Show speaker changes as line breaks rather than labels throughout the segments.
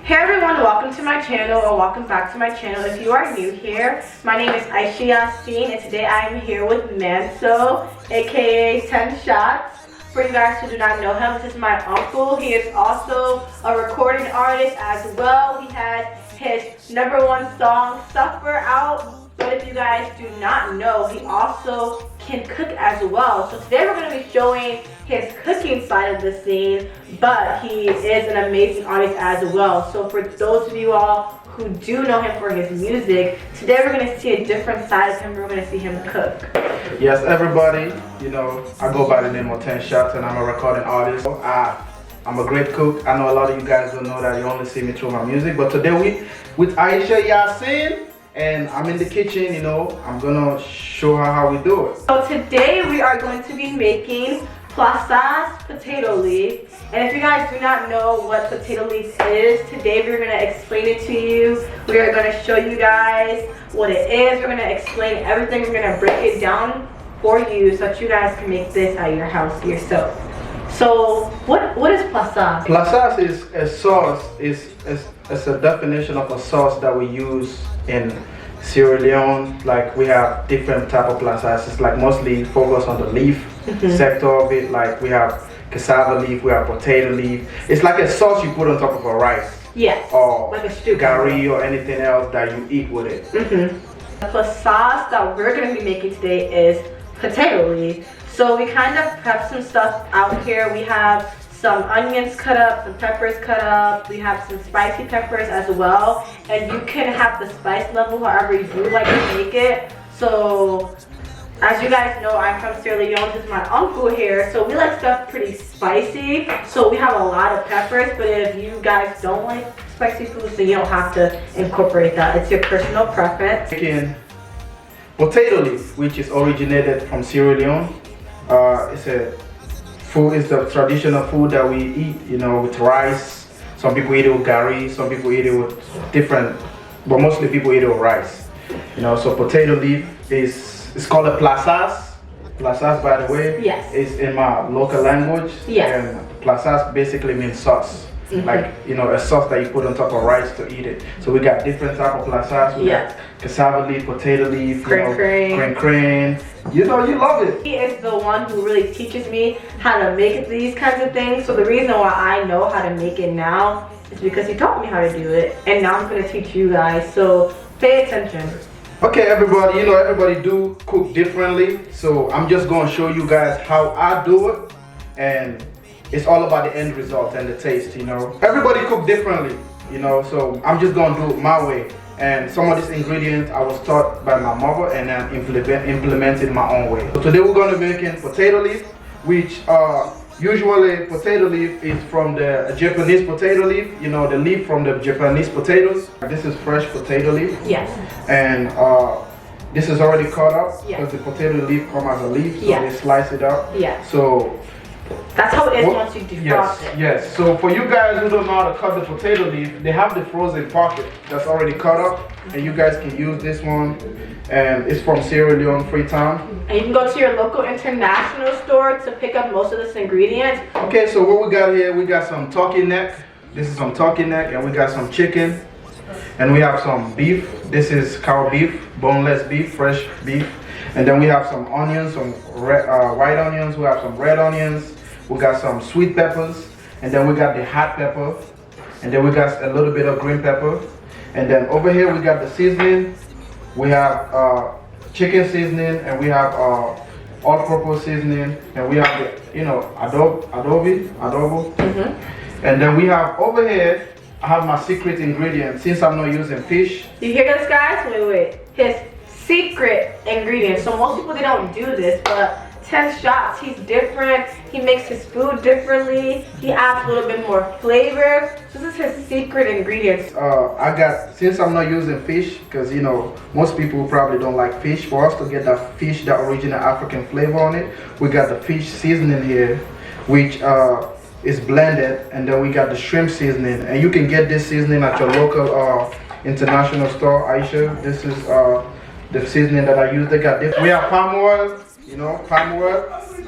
Hey everyone, welcome to my channel or welcome back to my channel. If you are new here, my name is Shotz, and today I am here with Manso, aka 10 Shots. For you guys who do not know him, this is my uncle. He is also a recording artist as well. He had his #1 song, Suffer, out. But if you guys do not know, he also can cook as well. So today we're going to be showing his cooking side of the scene, but he is an amazing artist as well. So for those of you all who do know him for his music, today we're going to see a different side of him. We're going to see him cook.
Yes, everybody, I go by the name of 10 Shots and I'm a recording artist. I'm a great cook. I know a lot of you guys don't know that. You only see me through my music, but today with Aisha Yasin, and I'm in the kitchen, I'm gonna show her how we do it.
So today we are going to be making plaças potato leaf. And if you guys do not know what potato leaf is, today we're gonna explain it to you. We are gonna show you guys what it is. We're gonna explain everything. We're gonna break it down for you so that you guys can make this at your house yourself. So what is plaças?
Plaças is a sauce. It's a definition of a sauce that we use in Sierra Leone. Like, we have different type of plaças. It's like mostly focused on the leaf sector of it. Like, we have cassava leaf, we have potato leaf. It's like a sauce you put on top of a rice.
Yes.
Or
like a stew
curry or anything else that you eat with it.
The plaças that we're going to be making today is potato leaf. So we kind of prepped some stuff out here. We have some onions cut up, some peppers cut up. We have some spicy peppers as well. And you can have the spice level however you like to make it. So as you guys know, I'm from Sierra Leone. This is my uncle here. So we like stuff pretty spicy. So we have a lot of peppers. But if you guys don't like spicy foods, then you don't have to incorporate that. It's your personal preference.
Making potato leaf, which is originated from Sierra Leone. It's the traditional food that we eat, with rice. Some people eat it with curry, some people eat it with different, but mostly people eat it with rice. So potato leaf it's called a plaças. Plaças, by the way,
yes,
is in my local language.
Yes.
And plaças basically means sauce. Like, a sauce that you put on top of rice to eat it. So we got different type of plaças. We got cassava leaf, potato leaf, crane. You love it.
He is the one who really teaches me how to make these kinds of things. So the reason why I know how to make it now is because he taught me how to do it. And now I'm going to teach you guys. So pay attention.
Okay, everybody, everybody do cook differently. So I'm just going to show you guys how I do it. And it's all about the end result and the taste, Everybody cook differently, so I'm just going to do it my way. And some of these ingredients I was taught by my mother and then implemented my own way. So today we're going to be making potato leaf, which usually potato leaf is from the Japanese potato leaf, the leaf from the Japanese potatoes. This is fresh potato leaf.
Yes.
And this is already cut up because the potato leaf comes as a leaf, so they slice it up.
Yeah.
So
that's how it is once you defrost it.
Yes. So for you guys who don't know how to cut the potato leaf, they have the frozen pocket that's already cut up, and you guys can use this one. And it's from Sierra Leone, Freetown.
And you can go to your local international store to pick up most of this ingredient.
Okay, so what we got here, we got some turkey neck. This is some turkey neck, and we got some chicken, and we have some beef. This is cow beef, boneless beef, fresh beef. And then we have some onions, some white onions. We have some red onions. We got some sweet peppers. And then we got the hot pepper. And then we got a little bit of green pepper. And then over here we got the seasoning. We have chicken seasoning, and we have all-purpose seasoning. And we have the, adobo. And then we have over here, I have my secret ingredient since I'm not using fish.
You hear this, guys? Wait. His secret ingredient. So most people, they don't do this, but 10 Shots, he's different. He makes his food differently. He adds a little bit more flavor. So this is his secret ingredients.
Since I'm not using fish, because most people probably don't like fish, for us to get that fish, that original African flavor on it, we got the fish seasoning here, which is blended, and then we got the shrimp seasoning. And you can get this seasoning at your local international store, Aisha. This is the seasoning that I use. They got this. We have palm oil. Palm oil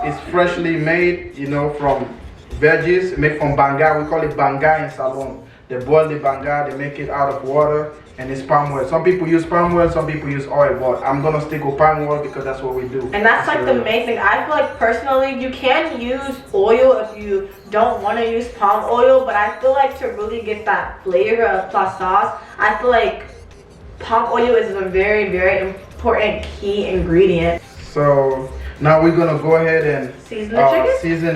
is freshly made, from veggies, made from banga. We call it banga in Salon. They boil the banga, they make it out of water, and it's palm oil. Some people use palm oil, some people use oil, but I'm gonna stick with palm oil because that's what we do.
And that's like the main thing. I feel like personally, you can use oil if you don't want to use palm oil, but I feel like to really get that flavor of plus sauce, I feel like palm oil is a very, very important key ingredient.
So now we're gonna go ahead and season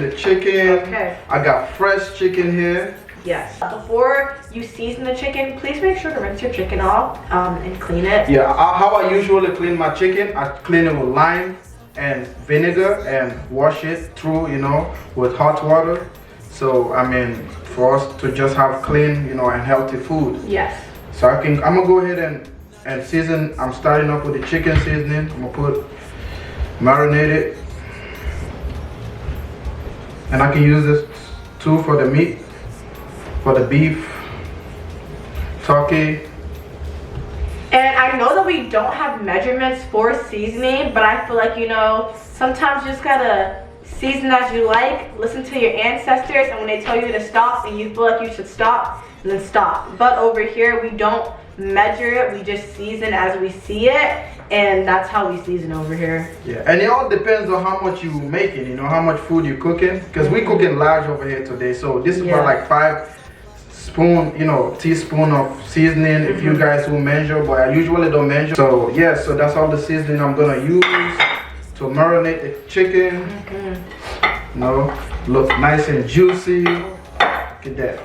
the chicken.
Okay.
I got fresh chicken here.
Yes. Before you season the chicken, please make sure to rinse your chicken off and clean it.
Yeah, how I usually clean my chicken, I clean it with lime and vinegar and wash it through, you know, with hot water. So I mean, for us to just have clean, you know, and healthy food.
Yes.
So I'm gonna go ahead and season. I'm starting off with the chicken seasoning. I'm gonna marinate it, and I can use this too for the meat. For the beef, turkey.
And I know that we don't have measurements for seasoning, but I feel like, you know, sometimes you just gotta season as you like, listen to your ancestors, and when they tell you to stop and you feel like you should stop, then stop. But over here, we don't measure it, we just season as we see it, and that's how we season over here.
Yeah, and it all depends on how much you making, you know, how much food you cooking, because we cooking large over here today. So this is about like 5 teaspoon of seasoning if you guys will measure, but I usually don't measure. So yeah, so that's all the seasoning I'm gonna use to marinate the chicken. You know, look nice and juicy. Look at that.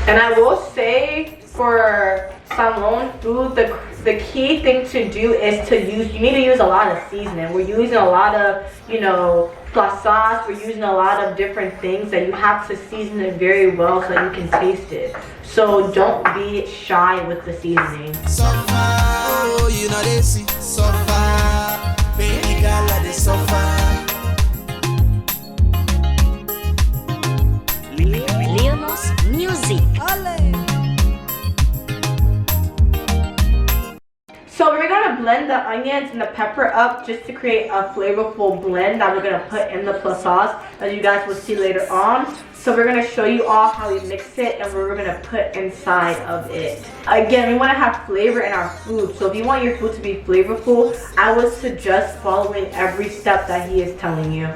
And I will say for salon food, the key thing to do is you need to use a lot of seasoning. We're using a lot of, you know, plus sauce. We're using a lot of different things that you have to season it very well so that you can taste it. So don't be shy with the seasoning.
Leone's music.
So we're gonna blend the onions and the pepper up just to create a flavorful blend that we're gonna put in the plus sauce, as you guys will see later on. So we're gonna show you all how we mix it and what we're gonna put inside of it. Again, we wanna have flavor in our food. So if you want your food to be flavorful, I would suggest following every step that he is telling you.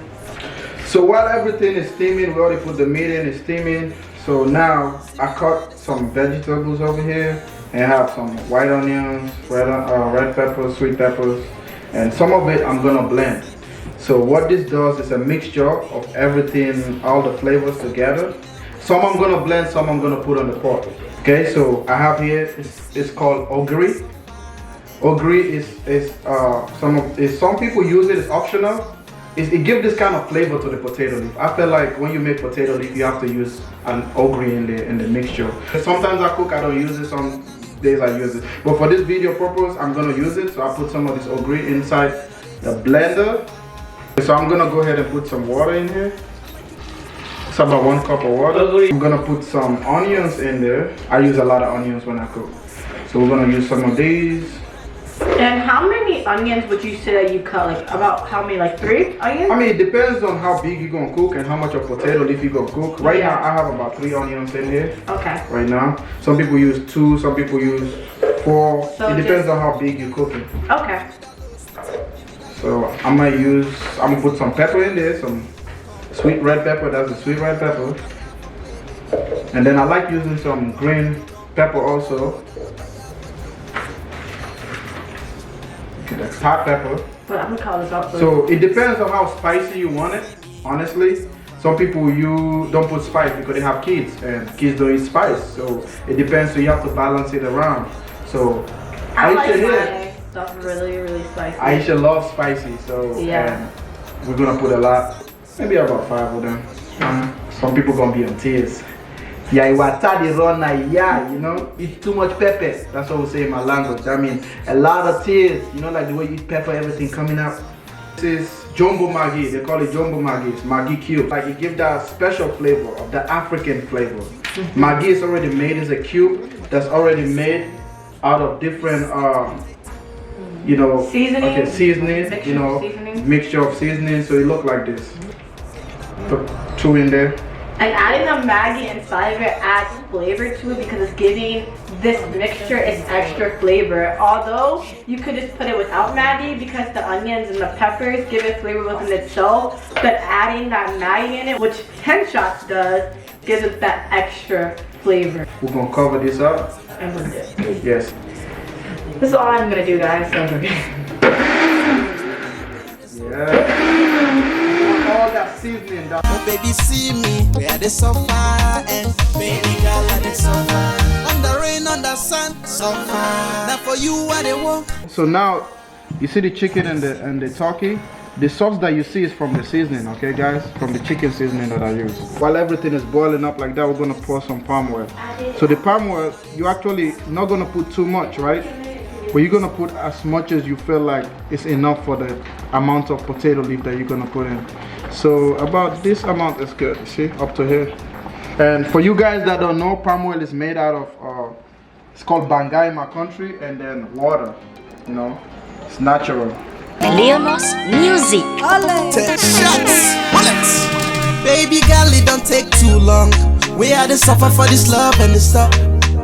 So while everything is steaming, we already put the meat in, it's steaming. So now I cut some vegetables over here. And I have some white onions, red peppers, sweet peppers, and some of it I'm gonna blend. So what this does is a mixture of everything, all the flavors together. Some I'm gonna blend, some I'm gonna put on the pot. Okay, so I have here, it's called ogiri. Ogiri is some people use it, it's optional. It gives this kind of flavor to the potato leaf. I feel like when you make potato leaf, you have to use an ogiri in the mixture. Sometimes I cook, I don't use it. Some days I use it. But for this video purpose, I'm gonna use it. So I put some of this ogiri inside the blender. So I'm gonna go ahead and put some water in here. It's about 1 cup of water. I'm gonna put some onions in there. I use a lot of onions when I cook. So we're gonna use some of these.
And how many onions would you say that you cut? Like about how many? Like 3 onions?
I mean, it depends on how big you're gonna cook and how much of potato leaf you're gonna cook. Right now, I have about 3 onions in here.
Okay.
Right now, some people use 2, some people use 4. So it depends on how big you're cooking.
Okay.
So I'm gonna put some pepper in there, some sweet red pepper. That's the sweet red pepper. And then I like using some green pepper also. Okay, that's hot pepper.
But I'm gonna call this out.
So it depends on how spicy you want it, honestly. Some people you don't put spice because they have kids and kids don't eat spice. So it depends, so you have to balance it around. So
I like my stuff really, really spicy.
Aisha loves spicy, so
yeah.
We're gonna put a lot, maybe about 5 of them. Some people gonna be on tears. Yeah, you know, eat too much pepper. That's what we say in my language. I mean, a lot of tears. You know, like the way you eat pepper, everything coming out. This is jumbo Maggi. They call it jumbo Maggi. It's Maggi cube. Like it gives that special flavor of the African flavor. Maggi is already made as a cube that's already made out of different, you know, seasoning.
Mixture,
you know,
seasoning.
Mixture of seasoning. So it look like this. Put 2 in there.
And adding the Maggi inside of it adds flavor to it because it's giving this mixture its extra flavor. Although you could just put it without Maggi because the onions and the peppers give it flavor within itself. But adding that Maggi in it, which 10 shots does, gives it that extra flavor.
We're gonna cover this up.
And we're good.
Yes.
This is all I'm gonna do, guys. So
Yeah. All that seasoning.
Oh baby, see me, we are the sofa, and baby girl are the sofa. On the rain, on the sun, sofa. Now for you, what they want.
So now, you see the chicken and the turkey. The sauce that you see is from the seasoning, okay, guys? From the chicken seasoning that I use. While everything is boiling up like that, we're gonna pour some palm oil. So the palm oil, you actually not gonna put too much, right? But you're gonna put as much as you feel like it's enough for the amount of potato leaf that you're gonna put in. So about this amount is good, see, up to here. And for you guys that don't know, palm oil is made out of, it's called banga in my country, and then water, you know, it's natural.
Leone's music.
10 shots, bullets. Baby girl, it don't take too long. We are the suffer for this love and this stuff.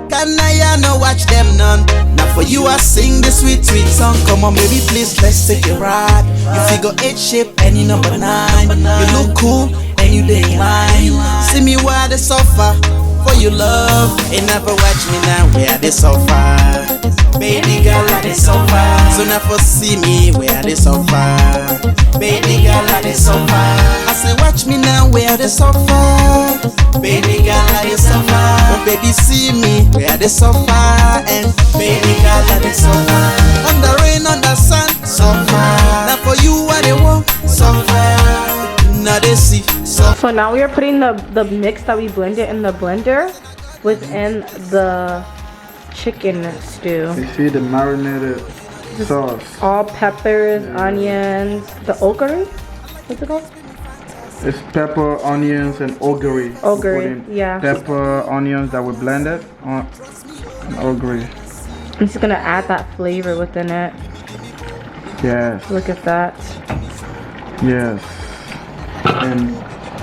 Can I no watch them none? Now for you I sing the sweet sweet song. Come on baby please let's take a ride. You figure 8 shape and you number 9. You look cool and you dey mine. See me where they suffer for your love. And never watch me now where they suffer. Baby girl I they suffer. So now for see me where they suffer. Baby girl I they suffer. I say watch me now where they suffer. Baby girl I they suffer. Oh baby see me where they suffer. And baby girl I they suffer. On the rain on the sun suffer. Now for you what they want suffer. Now they see suffer.
So now we are putting the mix that we blended in the blender within the chicken stew.
You see the marinated sauce.
All peppers, onions, the ogre? What's it called?
It's pepper, onions, and ogre.
Ogre, yeah.
Pepper, onions that we blended, and ogre.
I'm just gonna add that flavor within it.
Yes.
Look at that.
Yes. And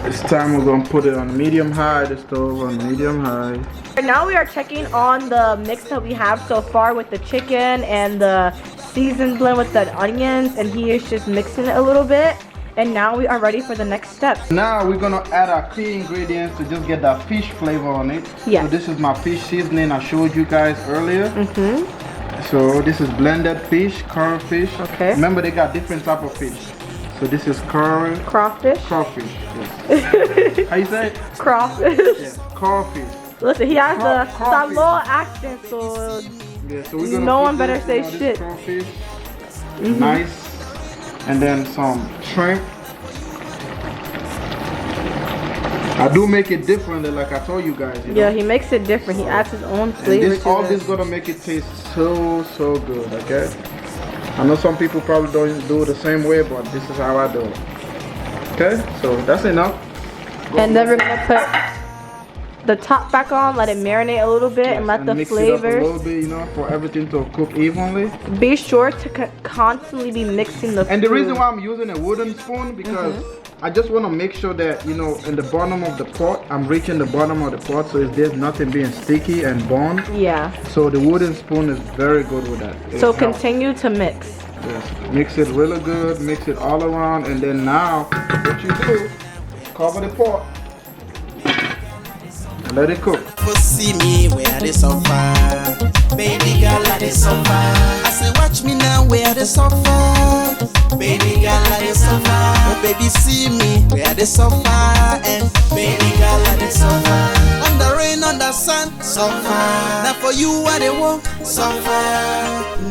this time we're gonna put it on medium high, the stove on medium high.
Now we are checking on the mix that we have so far with the chicken and the seasoned blend with the onions, and he is just mixing it a little bit. And now we are ready for the next step.
Now we're gonna add our key ingredients to just get that fish flavor on it.
Yeah.
So this is my fish seasoning I showed you guys earlier. So this is blended fish, curry fish.
Okay.
Remember they got different type of fish. So this is curry.
Crawfish.
Crawfish. Yes. How you say it?
Crawfish.
Yes. Crawfish.
Listen, he has that
Crawfish.
little accent, so
Yeah. So we're gonna
no
put
one better
this,
say
this
shit.
Crawfish. Nice. And then some shrimp. I do make it differently, like I told you guys. You
yeah,
know?
he makes it different. He adds his own flavor
And this,
to
all
it.
this gonna make it taste so good. Okay. I know some people probably don't do it the same way, but this is how I do it. Okay. So that's enough.
And then we're gonna put the top back on, let it marinate a little bit, and let the
mix it up a
flavors.
little bit, you know, for everything to cook evenly.
Be sure to constantly be mixing the
And the
food.
reason why I'm using a wooden spoon because I just want to make sure that, you know, in the bottom of the pot, I'm reaching the bottom of the pot, so there's nothing being sticky and burned.
Yeah.
So the wooden spoon is very good with that. It
So
helps.
continue to mix.
Yes. Mix it really good, mix it all around, and then now what you do, cover the pot and let it cook.
For see me where they suffer. Baby girl I they suffer. I say watch me now where they suffer. Baby girl I they suffer. Oh baby see me where they suffer. And baby girl I they suffer. On the rain on the sun suffer. Now for you what they want suffer.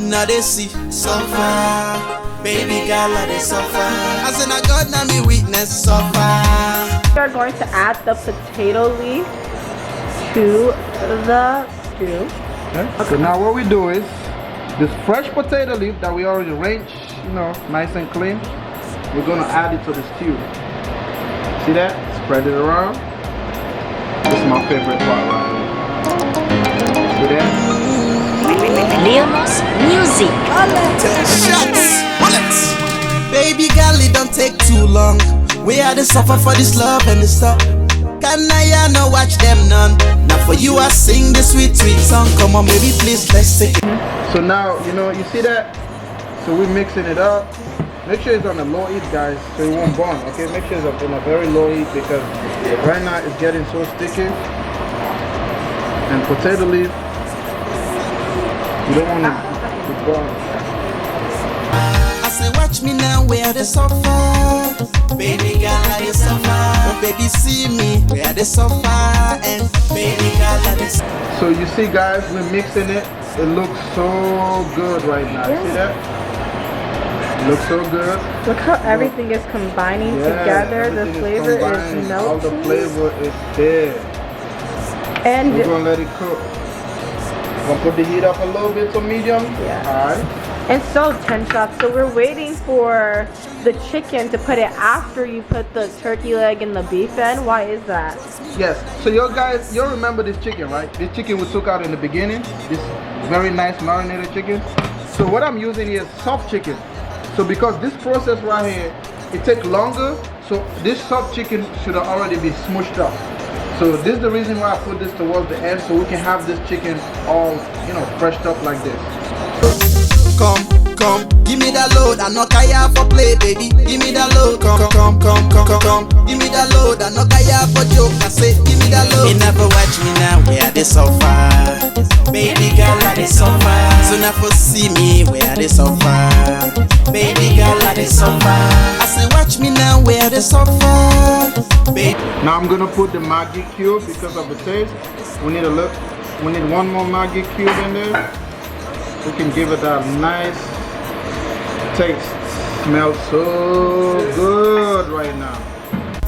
Now they see suffer. Baby girl I they suffer. I say now God now me witness suffer.
We are going to add the potato leaf to the stew.
Okay. So now what we do is this fresh potato leaf that we already rinsed, you know, nice and clean, we're gonna add it to the stew. See that? Spread it around. This is my favorite part right here. See that?
Leone's music.
10 shots, bullets. Baby girl, it don't take too long. We had to suffer for this love and this stuff. Can I no watch them none? Now for you I sing the sweet sweet song. Come on baby please let's take it.
So now, you know, you see that? So we're mixing it up. Make sure it's on a low heat, guys, so it won't burn, okay? Make sure it's on a very low heat because right now it's getting so sticky. And potato leaf, you don't want it to burn.
I say watch me now where they suffer. Baby girl I they suffer. Oh baby see me where they suffer. And baby girl I they suffer.
So you see, guys, we're mixing it. It looks so good right now. See that? Looks so good.
Look how everything is combining together. The flavor is melting.
All the flavor is there.
And
we're gonna let it cook. Gonna put the heat up a little bit to medium.
Yeah.
Alright.
And so 10 shots. So we're waiting for the chicken to put it after you put the turkey leg and the beef in. Why is that?
Yes. So you guys, you'll remember this chicken, right? This chicken we took out in the beginning. This very nice marinated chicken. So what I'm using here is soft chicken. So because this process right here, it takes longer, so this soft chicken should already be smushed up. So this is the reason why I put this towards the end, so we can have this chicken all, you know, freshed up like this.
Come, give me that load. I knock I for play, baby. Give me that load. Come. Give me that load. I knock I for joke. I say, give me that load. You never watch me now, where they suffer. Baby girl, I they suffer. So now for see me, where they suffer. Baby girl, I they suffer. I say, watch me now, where they suffer. Baby.
Now I'm gonna put the Maggi cube because of the taste. We need one more Maggi cube in there. We can give it that nice taste. Smells so good right now.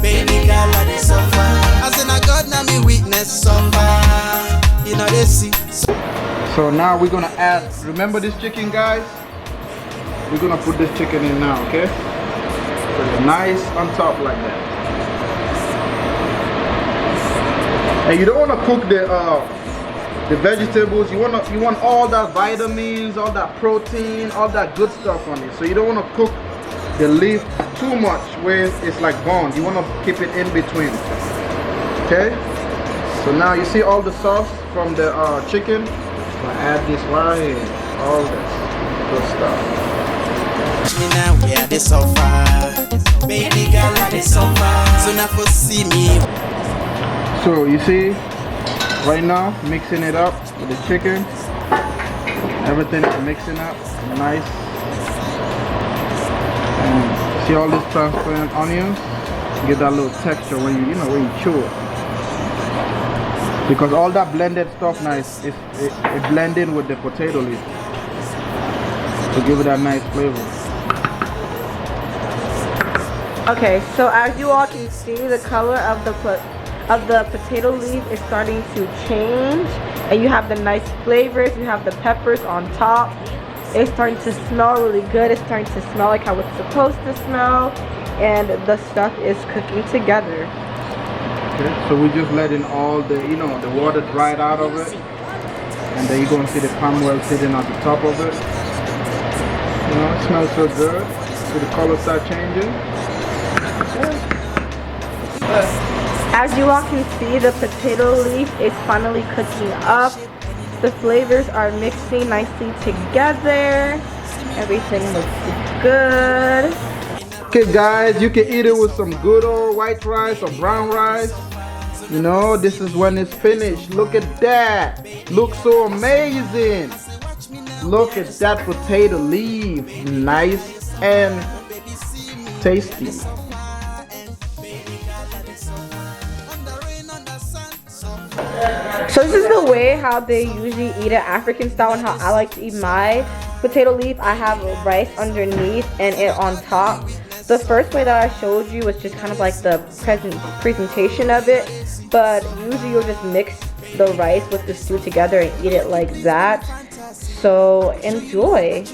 Baby girl, I dey suffer. I say na God na me weakness suffer. You know they see.
So now we're gonna add. Remember this chicken, guys? We're gonna put this chicken in now, okay? Put it nice on top like that. And you don't wanna cook the vegetables. You want all that vitamins, all that protein, all that good stuff on it. So you don't want to cook the leaf too much where it's like bone. You want to keep it in between. Okay. So now you see all the sauce from the chicken. I'll add this right here. All this good stuff.
Me now where they suffer. Baby girl, I they suffer. So now for see me.
So you see. Right now, mixing it up with the chicken. Everything is mixing up nice. And see all this transparent onions? Get that little texture when you chew it. Because all that blended stuff now it blending with the potato leaf to give it that nice flavor.
Okay, so as you all can see, the color of the potato leaf is starting to change, and you have the nice flavors. You have the peppers on top. It's starting to smell really good. It's starting to smell like how it's supposed to smell, and the stuff is cooking together.
Okay, so we're just letting all the the water dry out of it, and then you're gonna see the palm oil sitting on the top of it. It smells so good. So the color start changing.
As you all can see, the potato leaf is finally cooking up. The flavors are mixing nicely together. Everything looks good.
Okay guys, you can eat it with some good old white rice or brown rice. This is when it's finished. Look at that. Looks so amazing. Look at that potato leaf. Nice and tasty.
So this is the way how they usually eat it, African style, and how I like to eat my potato leaf. I have rice underneath and it on top. The first way that I showed you was just kind of like the presentation of it, but usually you'll just mix the rice with the stew together and eat it like that. So enjoy.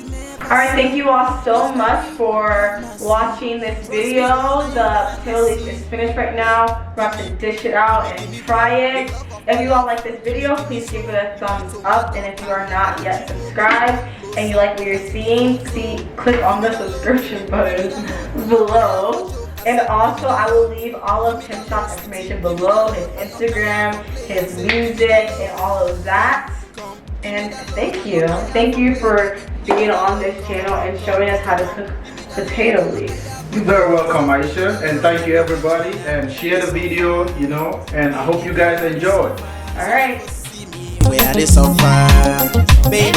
Alright, thank you all so much for watching this video. The potato leaf is finished right now. We're about to dish it out and try it. If you all like this video, please give it a thumbs up. And if you are not yet subscribed and you like what you're seeing, click on the subscription button below. And also, I will leave all of Tim Shotz information below, his Instagram, his music, and all of that. And thank you. Thank you for being on this channel and showing us how to cook potato leeks.
You're very welcome, Aisha, and thank you everybody, and share the video, you know, and I hope you guys enjoy.
All right.
Where this so far, baby.